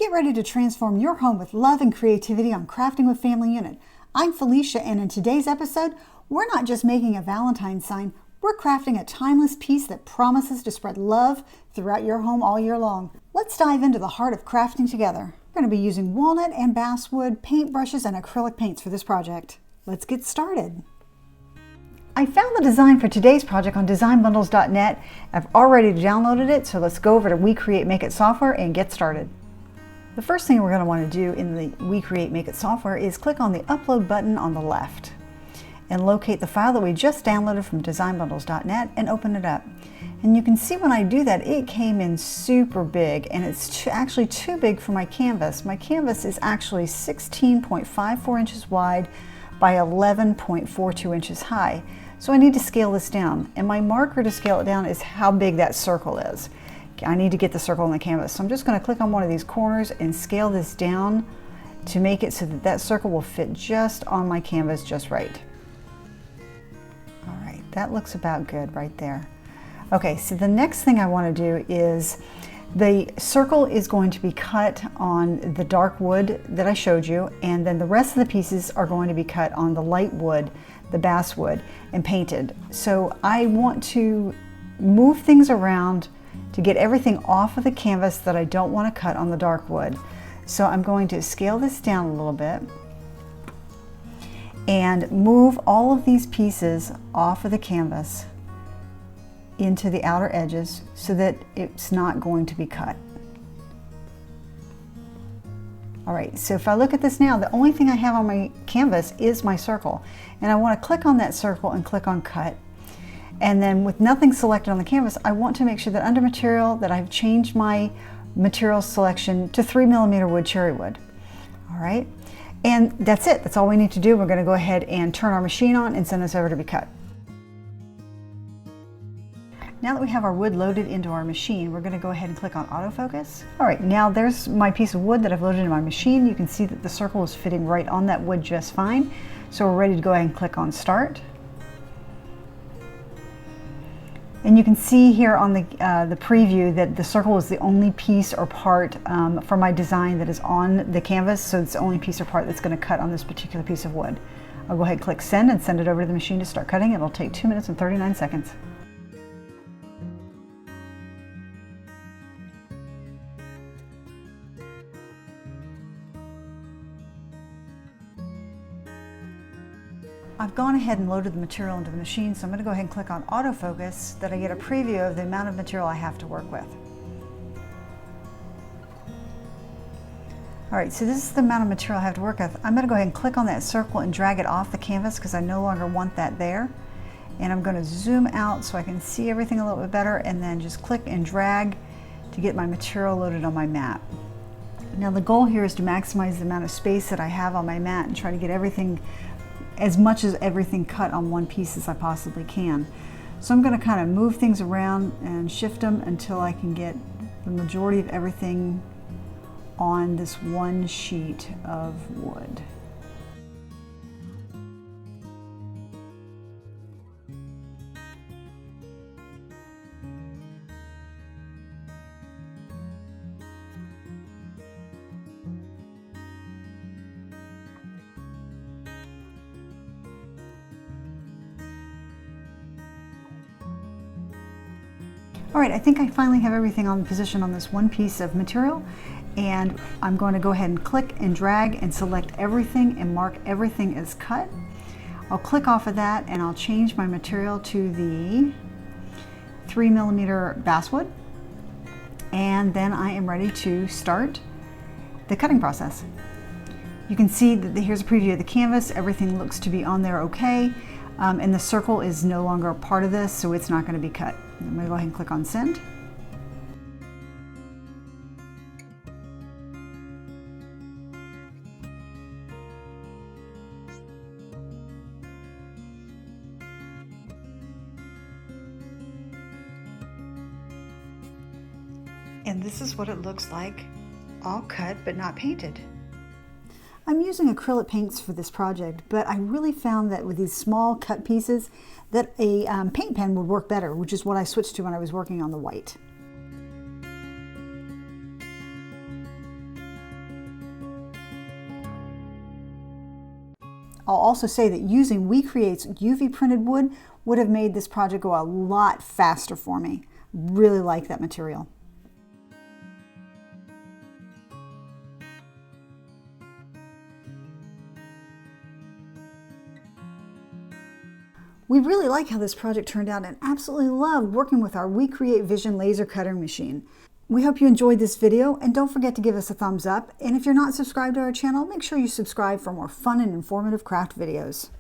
Get ready to transform your home with love and creativity on Crafting with Family Unit. I'm Felicia, and in today's episode, we're not just making a Valentine's sign, we're crafting a timeless piece that promises to spread love throughout your home all year long. Let's dive into the heart of crafting together. We're going to be using walnut and basswood paintbrushes and acrylic paints for this project. Let's get started. I found the design for today's project on designbundles.net. I've already downloaded it, so let's go over to WeCreat Make It software and get started. The first thing we're going to want to do in the WeCreat Make It software is click on the upload button on the left and locate the file that we just downloaded from designbundles.net and open it up. And you can see when I do that, it came in super big, and it's actually too big for my canvas. My canvas is actually 16.54 inches wide by 11.42 inches high. So I need to scale this down, and my marker to scale it down is how big that circle is. I need to get the circle on the canvas. So I'm just going to click on one of these corners and scale this down to make it so that that circle will fit just on my canvas just right. All right, that looks about good right there. Okay, so the next thing I want to do is the circle is going to be cut on the dark wood that I showed you, and then the rest of the pieces are going to be cut on the light wood, the basswood, and painted. So I want to move things around to get everything off of the canvas that I don't want to cut on the dark wood. So I'm going to scale this down a little bit and move all of these pieces off of the canvas into the outer edges so that it's not going to be cut. All right, so if I look at this now, the only thing I have on my canvas is my circle, and I want to click on that circle and click on cut. And then with nothing selected on the canvas, I want to make sure that under material that I've changed my material selection to 3mm wood cherry wood. All right, and that's it. That's all we need to do. We're going to go ahead and turn our machine on and send this over to be cut. Now that we have our wood loaded into our machine, we're going to go ahead and click on autofocus. All right, now there's my piece of wood that I've loaded into my machine. You can see that the circle is fitting right on that wood just fine. So we're ready to go ahead and click on start. And you can see here on the preview that the circle is the only piece or part for my design that is on the canvas, so it's the only piece or part that's going to cut on this particular piece of wood. I'll go ahead and click send and send it over to the machine to start cutting. It'll take 2 minutes and 39 seconds. I've gone ahead and loaded the material into the machine, so I'm going to go ahead and click on autofocus so that I get a preview of the amount of material I have to work with. All right, so this is the amount of material I have to work with. I'm going to go ahead and click on that circle and drag it off the canvas because I no longer want that there. And I'm going to zoom out so I can see everything a little bit better, and then just click and drag to get my material loaded on my mat. Now the goal here is to maximize the amount of space that I have on my mat and try to get as much as everything cut on one piece as I possibly can. So I'm going to kind of move things around and shift them until I can get the majority of everything on this one sheet of wood. All right, I think I finally have everything on position on this one piece of material, and I'm going to go ahead and click and drag and select everything and mark everything as cut. I'll click off of that and I'll change my material to the 3mm basswood, and then I am ready to start the cutting process. You can see that here's a preview of the canvas. Everything looks to be on there okay, and the circle is no longer a part of this, so it's not going to be cut. I'm going to go ahead and click on send. And this is what it looks like, all cut but not painted. I'm using acrylic paints for this project, but I really found that with these small cut pieces that a paint pen would work better, which is what I switched to when I was working on the white. I'll also say that using WeCreate's UV printed wood would have made this project go a lot faster for me. Really like that material. We really like how this project turned out and absolutely love working with our WeCreat Vision Laser Cutter machine. We hope you enjoyed this video, and don't forget to give us a thumbs up. And if you're not subscribed to our channel, make sure you subscribe for more fun and informative craft videos.